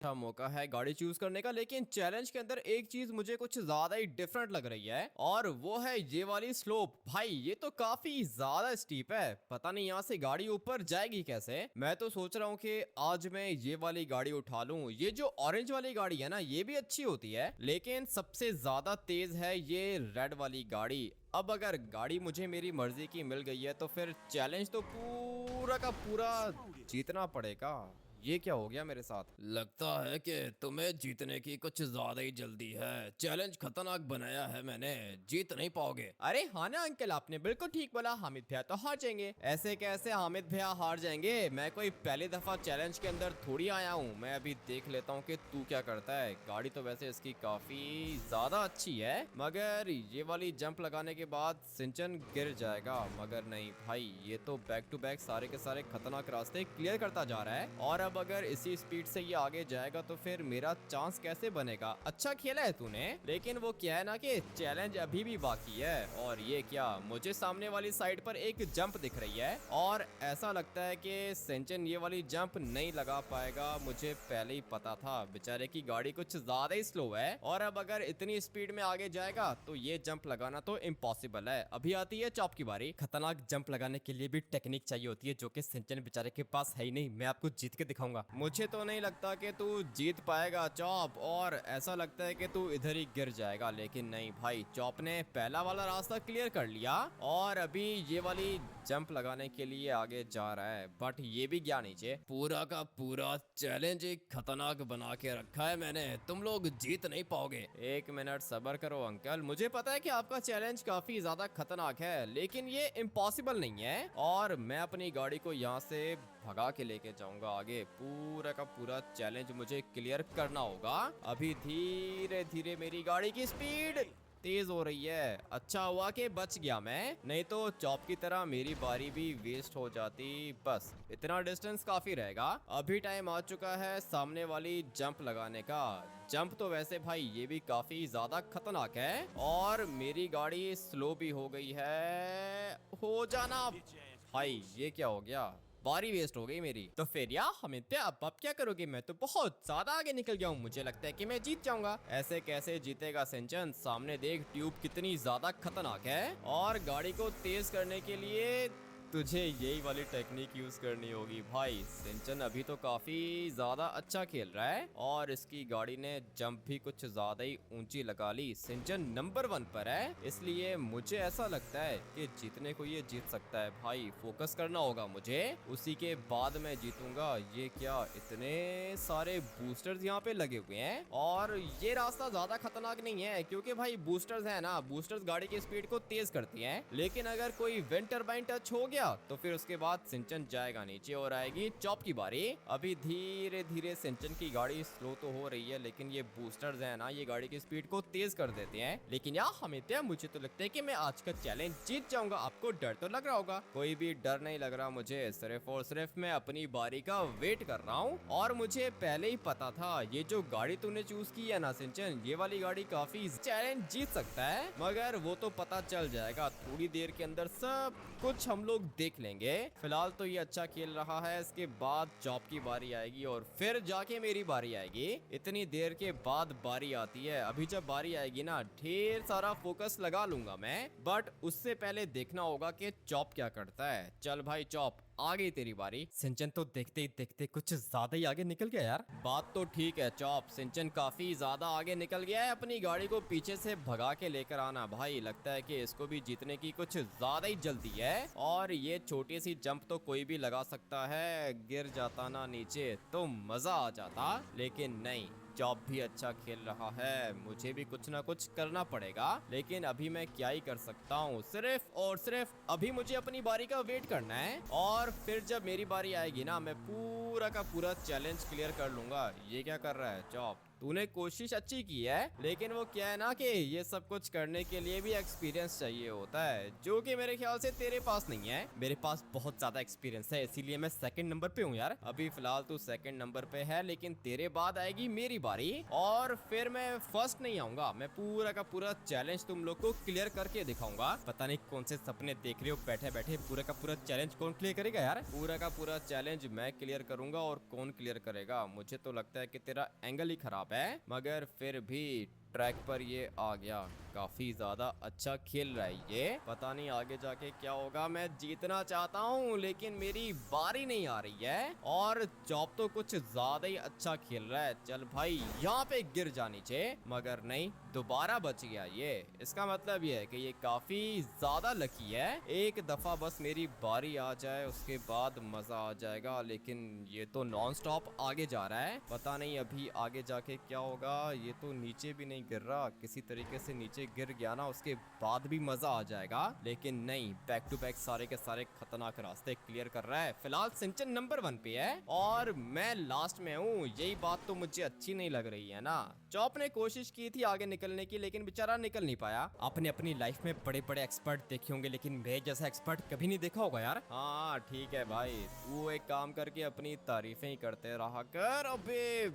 अच्छा मौका है गाड़ी चूज करने का, लेकिन चैलेंज के अंदर एक चीज मुझे कुछ ज्यादा ही डिफरेंट लग रही है और वो है ये वाली स्लोप। भाई ये तो काफी ज्यादा स्टीप है, पता नहीं यहाँ से गाड़ी ऊपर जाएगी कैसे। मैं तो सोच रहा हूँ कि आज मैं ये वाली गाड़ी उठा लूं। ये जो ऑरेंज वाली गाड़ी है ना, ये भी अच्छी होती है, लेकिन सबसे ज्यादा तेज है ये रेड वाली गाड़ी। अब अगर गाड़ी मुझे मेरी मर्जी की मिल गई है तो फिर चैलेंज तो पूरा का पूरा जीतना पड़ेगा। ये क्या हो गया मेरे साथ? लगता है कि तुम्हें जीतने की कुछ ज्यादा ही जल्दी है। चैलेंज खतरनाक बनाया है मैंने, जीत नहीं पाओगे। अरे हाँ ना अंकल, आपने बिल्कुल ठीक बोला, हामिद भैया तो हार जाएंगे। ऐसे कैसे हामिद भैया हार जाएंगे? मैं कोई पहली दफा चैलेंज के अंदर थोड़ी आया हूँ। मैं अभी देख लेता हूँ कि तू क्या करता है। गाड़ी तो वैसे इसकी काफी ज्यादा अच्छी है, मगर ये वाली जंप लगाने के बाद सिंचन गिर जाएगा। मगर नहीं भाई, ये तो बैक टू बैक सारे के सारे खतरनाक रास्ते क्लियर करता जा रहा है और अब अगर इसी स्पीड से ये आगे जाएगा तो फिर मेरा चांस कैसे बनेगा। अच्छा खेला है तूने, लेकिन वो क्या है ना कि चैलेंज अभी भी बाकी है। और ये क्या, मुझे सामने वाली साइड पर एक जंप दिख रही है और ऐसा लगता है कि सिंचन ये वाली जंप नहीं लगा पाएगा। मुझे पहले ही पता था, बेचारे की गाड़ी कुछ ज्यादा ही स्लो है और अब अगर इतनी स्पीड में आगे जाएगा तो ये जंप लगाना तो इम्पॉसिबल है। अभी आती है चॉप की बारी। खतरनाक जंप लगाने के लिए भी टेक्निक चाहिए होती है, जो कि सिंचन बेचारे के पास है ही नहीं। मैं आपको जीत के दिखाऊंगा। मुझे तो नहीं लगता कि तू जीत पाएगा चॉप, और ऐसा लगता है कि तू इधर ही गिर जाएगा। लेकिन नहीं भाई, चॉप ने पहला वाला रास्ता क्लियर कर लिया और अभी ये वाली जंप लगाने के लिए आगे जा रहा है। बट ये भी गया नीचे। पूरा का पूरा चैलेंज एक खतरनाक बना के रखा है मैंने, तुम लोग जीत नहीं पाओगे। एक मिनट सब्र करो अंकल, मुझे पता है कि आपका चैलेंज काफी ज्यादा खतरनाक है, लेकिन ये इम्पॉसिबल नहीं है और मैं अपनी गाड़ी को यहाँ से भगा के लेके जाऊंगा आगे। पूरा का पूरा चैलेंज मुझे क्लियर करना होगा। अभी धीरे धीरे मेरी गाड़ी की स्पीड तेज हो रही है। अच्छा हुआ कि बच गया मैं, नहीं तो चॉप की तरह मेरी बारी भी वेस्ट हो जाती। बस इतना डिस्टेंस काफी रहेगा। अभी टाइम आ चुका है सामने वाली जंप लगाने का। जंप तो वैसे भाई ये भी काफी ज्यादा खतरनाक है और मेरी गाड़ी स्लो भी हो गई है। हो जाना भाई, ये क्या हो गया? बारी वेस्ट हो गई मेरी। तो फिर यार हमें अब क्या करोगे? मैं तो बहुत ज्यादा आगे निकल गया हूँ, मुझे लगता है कि मैं जीत जाऊंगा। ऐसे कैसे जीतेगा सिंचन? सामने देख ट्यूब कितनी ज्यादा खतरनाक है और गाड़ी को तेज करने के लिए तुझे यही वाली टेक्निक यूज करनी होगी। भाई सिंचन अभी तो काफी ज्यादा अच्छा खेल रहा है और इसकी गाड़ी ने जंप भी कुछ ज्यादा ही ऊंची लगा ली। सिंचन नंबर 1 पर है, इसलिए मुझे ऐसा लगता है कि जीतने को ये जीत सकता है। भाई फोकस करना होगा मुझे, उसी के बाद मैं जीतूंगा। ये क्या, इतने सारे बूस्टर्स यहाँ पे लगे हुए हैं और ये रास्ता ज्यादा खतरनाक नहीं है क्योंकि भाई बूस्टर्स है ना, बूस्टर्स गाड़ी की स्पीड को तेज करती हैं। लेकिन अगर कोई विंड टरबाइन टच हो गया तो फिर उसके बाद सिंचन जाएगा नीचे और आएगी चॉप की बारी। अभी धीरे धीरे सिंचन की गाड़ी स्लो तो हो रही है, लेकिन ये बूस्टर्स है ना, ये गाड़ी की स्पीड को तेज कर देते हैं। लेकिन यार हमें मुझे तो लगता है कि मैं आज का चैलेंज जीत जाऊंगा। आपको डर तो लग रहा होगा? कोई भी डर नहीं लग रहा मुझे, सिर्फ और सिर्फ मैं अपनी बारी का वेट कर रहा हूँ। और मुझे पहले ही पता था ये जो गाड़ी तूने चूज की है ना सिंचन, ये वाली गाड़ी काफी चैलेंज जीत सकता है, मगर वो तो पता चल जाएगा थोड़ी देर के अंदर, सब कुछ हम लोग देख लेंगे। फिलहाल तो ये अच्छा खेल रहा है, इसके बाद चॉप की बारी आएगी और फिर जाके मेरी बारी आएगी। इतनी देर के बाद बारी आती है। अभी जब बारी आएगी ना, ढेर सारा फोकस लगा लूंगा मैं, बट उससे पहले देखना होगा कि चॉप क्या करता है। चल भाई चॉप, आ गई तेरी बारी। सिंचन तो देखते ही देखते कुछ ज्यादा ही आगे निकल गया यार। बात तो ठीक है चॉप, सिंचन काफी ज्यादा आगे निकल गया है। अपनी गाड़ी को पीछे से भगा के लेकर आना भाई, लगता है कि इसको भी जीतने की कुछ ज्यादा ही जल्दी है। और ये छोटी सी जंप तो कोई भी लगा सकता है, गिर जाता ना नीचे तो मजा आ जाता, लेकिन नहीं। चॉप भी अच्छा खेल रहा है, मुझे भी कुछ ना कुछ करना पड़ेगा। लेकिन अभी मैं क्या ही कर सकता हूँ, सिर्फ और सिर्फ अभी मुझे अपनी बारी का वेट करना है और फिर जब मेरी बारी आएगी ना, मैं पूरा का पूरा चैलेंज क्लियर कर लूंगा। ये क्या कर रहा है चॉप? तूने कोशिश अच्छी की है, लेकिन वो क्या है ना कि ये सब कुछ करने के लिए भी एक्सपीरियंस चाहिए होता है, जो कि मेरे ख्याल से तेरे पास नहीं है। मेरे पास बहुत ज्यादा एक्सपीरियंस है, इसीलिए मैं सेकंड नंबर पे हूँ यार। अभी फिलहाल तू सेकंड नंबर पे है, लेकिन तेरे बाद आएगी मेरी बारी और फिर मैं फर्स्ट नहीं आऊंगा। मैं पूरा का पूरा चैलेंज तुम लोग को क्लियर करके दिखाऊंगा। पता नहीं कौन से सपने देख रहे हो बैठे बैठे। पूरा का पूरा चैलेंज कौन क्लियर करेगा यार? पूरा का पूरा चैलेंज मैं क्लियर करूंगा। और कौन क्लियर करेगा? मुझे तो लगता है कि तेरा एंगल ही खराब है, मगर फिर भी ट्रैक पर ये आ गया। काफी ज्यादा अच्छा खेल रहा है ये। पता नहीं आगे जाके क्या होगा। मैं जीतना चाहता हूँ, लेकिन मेरी बारी नहीं आ रही है। और चॉप तो कुछ ज्यादा ही अच्छा खेल रहा है। चल भाई, यहाँ पे गिर जा नीचे, मगर नहीं, दोबारा बच गया ये। इसका मतलब ये है कि ये काफी ज्यादा लकी है। एक दफा बस मेरी बारी आ जाए, उसके बाद मजा आ जाएगा। लेकिन ये तो नॉन स्टॉप आगे जा रहा है। पता नहीं अभी आगे जाके क्या होगा। ये तो नीचे भी नहीं गिर रहा, किसी तरीके से नीचे गिर गया ना, उसके बाद भी मजा आ जाएगा। लेकिन नहीं, बैक टू बैक सारे के सारे खतरनाक रास्ते क्लियर कर रहा है। फिलहाल सिंचन नंबर 1 पे है और मैं लास्ट में हूँ। यही बात तो मुझे अच्छी नहीं लग रही है ना। चॉप ने कोशिश की थी आगे निकलने की, लेकिन बेचारा निकल नहीं पाया। आपने अपनी लाइफ में बड़े बड़े एक्सपर्ट देखे होंगे, लेकिन मैं जैसा एक्सपर्ट कभी नहीं देखा होगा यार। हाँ ठीक है भाई, तू एक काम करके अपनी तारीफें ही करते रहा कर। अबे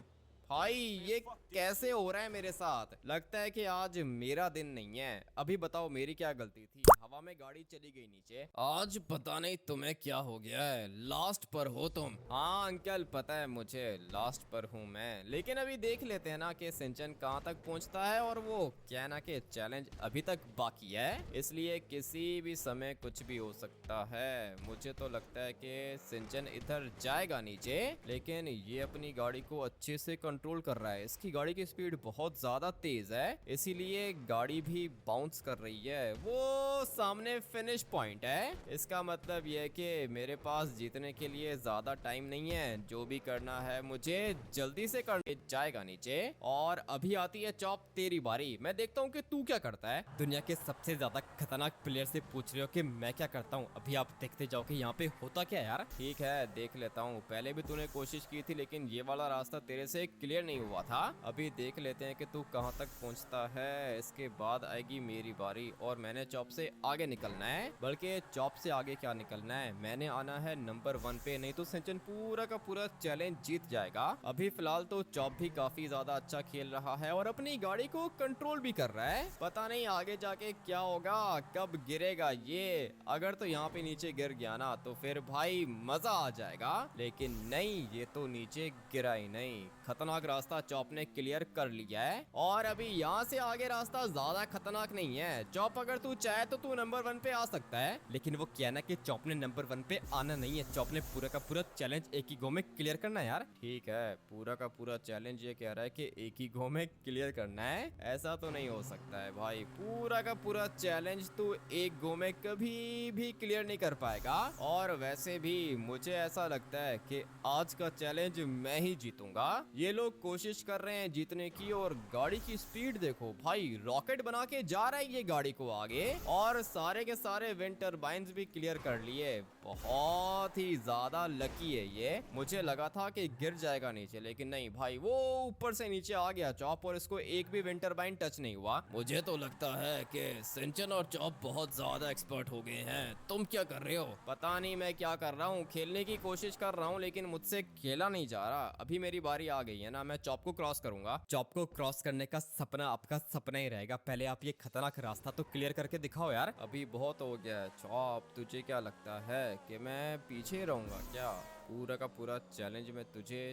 भाई, ये कैसे हो रहा है मेरे साथ? लगता है कि आज मेरा दिन नहीं है। अभी बताओ मेरी क्या गलती थी? हवा में गाड़ी चली गई नीचे। आज पता नहीं तुम्हें क्या हो गया है, लास्ट पर हो तुम। हाँ अंकल, पता है मुझे, लास्ट पर हूँ मैं। लेकिन अभी देख लेते हैं ना कि सिंचन कहाँ तक पहुँचता है। और वो क्या है ना कि चैलेंज अभी तक बाकी है, इसलिए किसी भी समय कुछ भी हो सकता है। मुझे तो लगता है कि सिंचन इधर जाएगा नीचे, लेकिन ये अपनी गाड़ी को अच्छे से कंट्रोल कर रहा है। इसकी गाड़ी की स्पीड बहुत ज्यादा तेज है, इसीलिए गाड़ी भी बाउंस कर रही है। वो सामने फिनिश पॉइंट है। इसका मतलब यह है कि मेरे पास जीतने के लिए ज्यादा टाइम नहीं है। जो भी करना है मुझे जल्दी से करने जाएगा नीचे। और अभी आती है चॉप, तेरी बारी। मैं देखता हूँ कि तू क्या करता है। दुनिया के सबसे ज्यादा खतरनाक प्लेयर से पूछ रहे हो कि मैं क्या करता हूँ। अभी आप देखते जाओ कि यहाँ पे होता क्या है यार। ठीक है, देख लेता हूँ। पहले भी तूने कोशिश की थी, लेकिन ये वाला रास्ता तेरे से क्लियर नहीं हुआ था। अभी देख लेते हैं कि तू कहां तक पहुंचता है। इसके बाद आएगी मेरी बारी और मैंने चॉप से आगे निकलना है। बल्कि चॉप से आगे क्या निकलना है, मैंने आना है नंबर 1 पे। नहीं तो सिंचन पूरा का पूरा चैलेंज जीत जाएगा। अभी फिलहाल तो चॉप भी काफी ज्यादा अच्छा खेल रहा है और अपनी गाड़ी को कंट्रोल भी कर रहा है। पता नहीं आगे जाके क्या होगा, कब गिरेगा ये। अगर तो यहाँ पे नीचे गिर गया ना, तो फिर भाई मजा आ जाएगा। लेकिन नहीं, ये तो नीचे गिरा ही नहीं। खतरनाक रास्ता चॉप ने क्लियर कर लिया है। और अभी यहाँ से आगे रास्ता ज्यादा खतरनाक नहीं है। चॉप, अगर तू चाहे तो तू नंबर 1 पे आ सकता है, लेकिन वो क्या ना कि चॉप ने नंबर 1 पे आना नहीं है। चॉप ने पूरा का पूरा चैलेंज एक ही गो में क्लियर करना है यार। ठीक है, पूरा का पूरा चैलेंज ये कह रहा है कि एक ही गो में क्लियर करना है। ऐसा तो नहीं हो सकता है भाई। पूरा का पूरा चैलेंज तू एक गो में कभी भी क्लियर नहीं कर पाएगा। और वैसे भी मुझे ऐसा लगता है कि आज का चैलेंज मैं ही जीतूंगा। ये लोग कोशिश कर रहे हैं जीतने की, और गाड़ी की स्पीड देखो भाई, रॉकेट बना के जा रहा है ये गाड़ी को आगे। और सारे के सारे विंड टर्बाइंस भी क्लियर कर लिए। बहुत ही ज्यादा लकी है ये। मुझे लगा था कि गिर जाएगा नीचे, लेकिन नहीं भाई, वो ऊपर से नीचे आ गया चॉप, और इसको एक भी विंड टर्बाइन टच नहीं हुआ। मुझे तो लगता है कि सिंचन और चॉप बहुत ज्यादा एक्सपर्ट हो गए हैं। तुम क्या कर रहे हो? पता नहीं मैं क्या कर रहा हूँ, खेलने की कोशिश कर रहा हूँ, लेकिन मुझसे खेला नहीं जा रहा। अभी मेरी बारी आ गई है ना, मैं चॉप को क्रॉस करूंगा। चॉप को क्रॉस करने का सपना आपका सपना ही रहेगा। पहले आप ये खतरनाक रास्ता तो क्लियर करके दिखाओ यार। अभी बहुत हो गया है चॉप। तुझे क्या लगता है कि मैं पीछे रहूंगा क्या? पूरा का पूरा चैलेंज में तुझे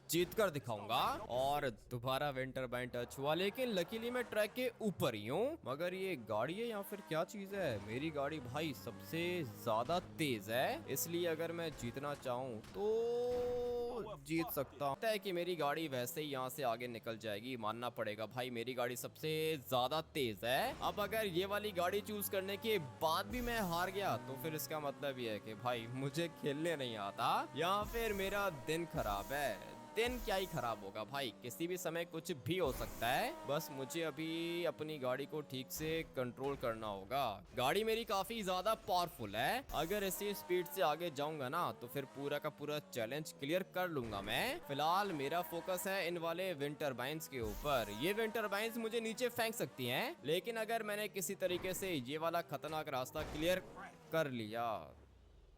जीत कर दिखाऊंगा। और दोबारा विंड टर्बाइन टच हुआ, लेकिन लकीली मैं ट्रैक के ऊपर ही हूँ। मगर ये गाड़ी है या फिर क्या चीज है? मेरी गाड़ी भाई सबसे ज्यादा तेज है, इसलिए अगर मैं जीतना चाहूँ तो जीत सकता हूँ। है कि मेरी गाड़ी वैसे ही यहाँ से आगे निकल जाएगी, मानना पड़ेगा भाई। मेरी गाड़ी सबसे ज्यादा तेज है। अब अगर ये वाली गाड़ी चूज करने के बाद भी मैं हार गया, तो फिर इसका मतलब ये है कि भाई मुझे खेलने नहीं आता, या फिर मेरा दिन खराब है। दिन क्या ही खराब होगा भाई, किसी भी समय कुछ भी हो सकता है। बस मुझे अभी अपनी गाड़ी को ठीक से कंट्रोल करना होगा। गाड़ी मेरी काफी ज्यादा पावरफुल है, अगर इसी स्पीड से आगे जाऊंगा ना तो फिर पूरा का पूरा चैलेंज क्लियर कर लूंगा मैं। फिलहाल मेरा फोकस है इन वाले विंड टर्बाइंस के ऊपर। ये विंड टर्बाइंस मुझे नीचे फेंक सकती हैं, लेकिन अगर मैंने किसी तरीके से ये वाला खतरनाक रास्ता क्लियर कर लिया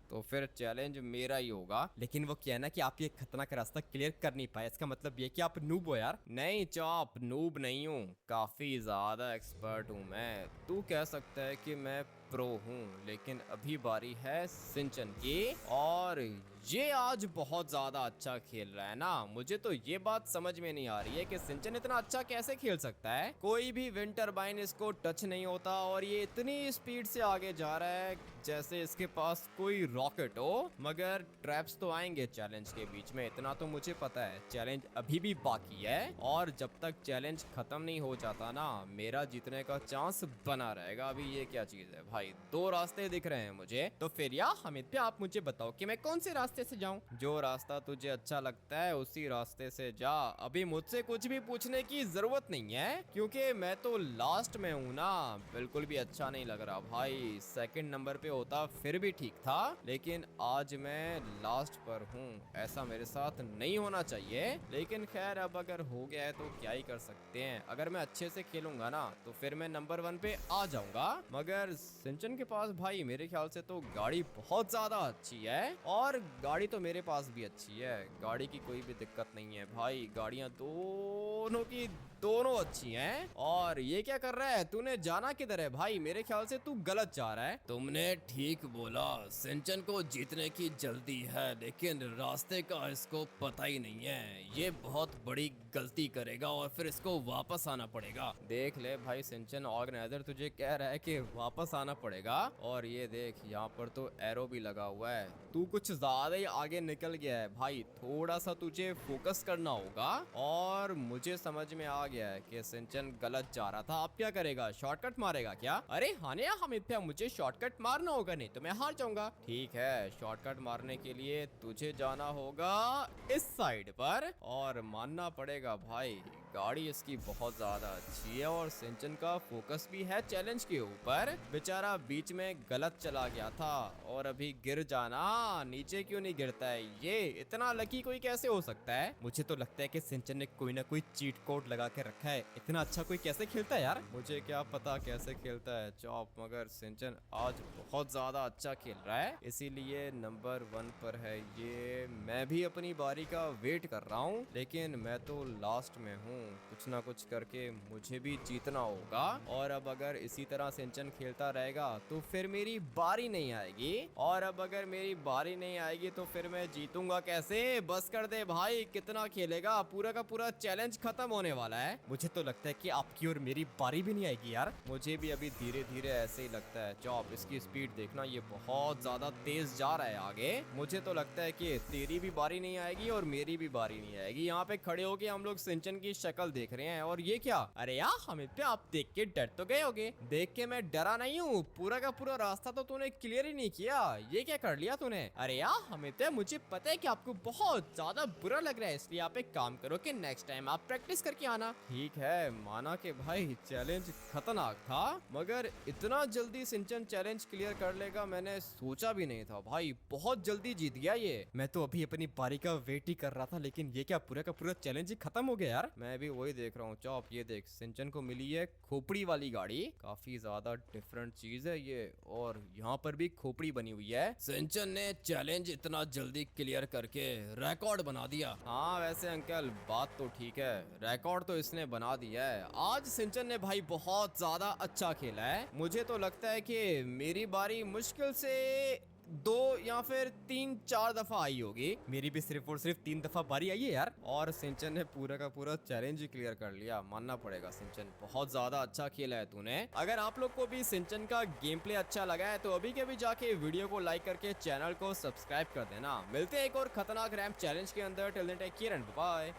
तो फिर चैलेंज मेरा ही होगा। लेकिन वो क्या है ना कि आप ये खतरनाक रास्ता क्लियर कर नहीं पाए, इसका मतलब ये कि आप नूब हो यार। नहीं चॉप, नूब नहीं हूँ, काफी ज्यादा एक्सपर्ट हूँ मैं। तू कह सकता है कि मैं प्रो हूँ, लेकिन अभी बारी है सिंचन की, और ये आज बहुत ज्यादा अच्छा खेल रहा है ना। मुझे तो ये बात समझ में नहीं आ रही है कि सिंचन इतना अच्छा कैसे खेल सकता है। कोई भी विंड टर्बाइन इसको टच नहीं होता और ये इतनी स्पीड से आगे जा रहा है जैसे इसके पास कोई रॉकेट हो। मगर ट्रैप्स तो आएंगे चैलेंज के बीच में, इतना तो मुझे पता है। चैलेंज अभी भी बाकी है और जब तक चैलेंज खत्म नहीं हो जाता ना, मेरा जीतने का चांस बना रहेगा। अभी ये क्या चीज है भाई, दो रास्ते दिख रहे हैं मुझे, तो फिर या हमिद पे आप मुझे बताओ कि मैं कौन से रास्ते से जाऊं। जो रास्ता तुझे अच्छा लगता है उसी रास्ते से जा। अभी मुझसे कुछ भी पूछने की जरूरत नहीं है, क्योंकि मैं तो लास्ट में हूँ ना। बिल्कुल भी अच्छा नहीं लग रहा भाई, सेकंड नंबर पे होता फिर भी ठीक था, लेकिन आज मैं लास्ट पर हूँ। ऐसा मेरे साथ नहीं होना चाहिए, लेकिन खैर अब अगर हो गया है तो क्या ही कर सकते हैं। अगर मैं अच्छे से खेलूंगा ना तो फिर मैं नंबर 1 पे आ जाऊंगा। मगर सिंचन के पास भाई मेरे ख्याल से तो गाड़ी बहुत ज्यादा अच्छी है, और गाड़ी तो मेरे पास भी अच्छी है। गाड़ी की कोई भी दिक्कत नहीं है भाई, गाड़ियां दोनों की दोनों अच्छी हैं। और ये क्या कर रहा है, तूने जाना किधर है भाई? मेरे ख्याल से तू गलत जा रहा है। तुमने ठीक बोला, सिंचन को जीतने की जल्दी है, लेकिन रास्ते का इसको पता ही नहीं है। ये बहुत बड़ी गलती करेगा और फिर इसको वापस आना पड़ेगा। देख ले भाई, सिंचन ऑर्गेनाइजर तुझे कह रहा है कि वापस आना पड़ेगा, और ये देख यहाँ पर तो एरो भी लगा हुआ है। तू कुछ ज्यादा ही आगे निकल गया है भाई, थोड़ा सा तुझे फोकस करना होगा। और मुझे समझ में आ गया है कि सिंचन गलत जा रहा था। अब क्या करेगा, शॉर्टकट मारेगा क्या? अरे हानिया हमिद पे मुझे शॉर्टकट मारना होगा, नहीं तो मैं हार जाऊंगा। ठीक है, शॉर्टकट मारने के लिए तुझे जाना होगा इस साइड पर, और मानना पड़ेगा भाई गाड़ी इसकी बहुत ज्यादा अच्छी है, और सिंचन का फोकस भी है चैलेंज के ऊपर। बेचारा बीच में गलत चला गया था और अभी गिर जाना। नीचे क्यों नहीं गिरता है ये? इतना लकी कोई कैसे हो सकता है? मुझे तो लगता है कि सिंचन ने कोई ना कोई चीट कोड लगा के रखा है। इतना अच्छा कोई कैसे खेलता है यार? मुझे क्या पता कैसे खेलता है चॉप, मगर सिंचन आज बहुत ज्यादा अच्छा खेल रहा है, इसीलिए नंबर 1 पर है ये। मैं भी अपनी बारी का वेट कर रहा हूँ, लेकिन मैं तो लास्ट में हूँ। कुछ ना कुछ करके मुझे भी जीतना होगा, और अब अगर इसी तरह सिंचन खेलता रहेगा तो फिर मेरी बारी नहीं आएगी, और अब अगर मेरी बारी नहीं आएगी तो फिर मैं जीतूंगा कैसे? बस कर दे भाई, कितना खेलेगा? पूरा का पूरा चैलेंज खत्म होने वाला है। मुझे तो लगता है कि आपकी और मेरी बारी भी नहीं आएगी यार। मुझे भी अभी धीरे धीरे ऐसे ही लगता है चॉप। इसकी स्पीड देखना, ये बहुत ज्यादा तेज जा रहा है आगे। मुझे तो लगता है कि तेरी भी बारी नहीं आएगी और मेरी भी बारी नहीं आएगी। यहाँ पे खड़े होके हम लोग सिंचन की शक्ल देख रहे हैं, और ये क्या? अरे यार हमिद पे आप देख के डर तो गए होगे। देख के मैं डरा नहीं हूँ, पूरा का पूरा रास्ता तो तूने क्लियर ही नहीं किया। ये क्या कर लिया तूने? अरे यार हमिद पे, मुझे पता है कि आपको बहुत ज्यादा बुरा लग रहा है, इसलिए आप एक काम करो कि नेक्स्ट टाइम आप प्रैक्टिस करके आना। ठीक है, माना कि भाई चैलेंज खतरनाक था, मगर इतना जल्दी सिंचन चैलेंज क्लियर कर लेगा मैंने सोचा भी नहीं था भाई। बहुत जल्दी जीत गया ये। मैं तो अभी अपनी बारी का वेट ही कर रहा था, लेकिन ये क्या, पूरा का पूरा चैलेंज ही खत्म हो गया यार। मैं भी वही देख रहा हूँ चॉप। ये देख, सिंचन को मिली है खोपड़ी वाली गाड़ी, काफी ज्यादा डिफरेंट चीज है ये, और यहाँ पर भी खोपड़ी बनी हुई है। सिंचन ने चैलेंज इतना जल्दी क्लियर करके रिकॉर्ड बना दिया। हाँ वैसे अंकल बात तो ठीक है, रिकॉर्ड तो इसने बना दिया है। आज सिंचन ने भाई बहुत ज्यादा अच्छा खेला है। मुझे तो लगता है कि मेरी बारी मुश्किल से 2 या फिर 3-4 दफा आई होगी। मेरी भी सिर्फ और सिर्फ 3 दफा बारी आई है यार, और सिंचन ने पूरा का पूरा चैलेंज ही क्लियर कर लिया। मानना पड़ेगा सिंचन, बहुत ज्यादा अच्छा खेला है तूने। अगर आप लोग को भी सिंचन का गेम प्ले अच्छा लगा है तो अभी के भी जाके वीडियो को लाइक करके चैनल को सब्सक्राइब कर देना। मिलते हैं एक और खतरनाक रैंप चैलेंज के अंदर। Till then take care and bye.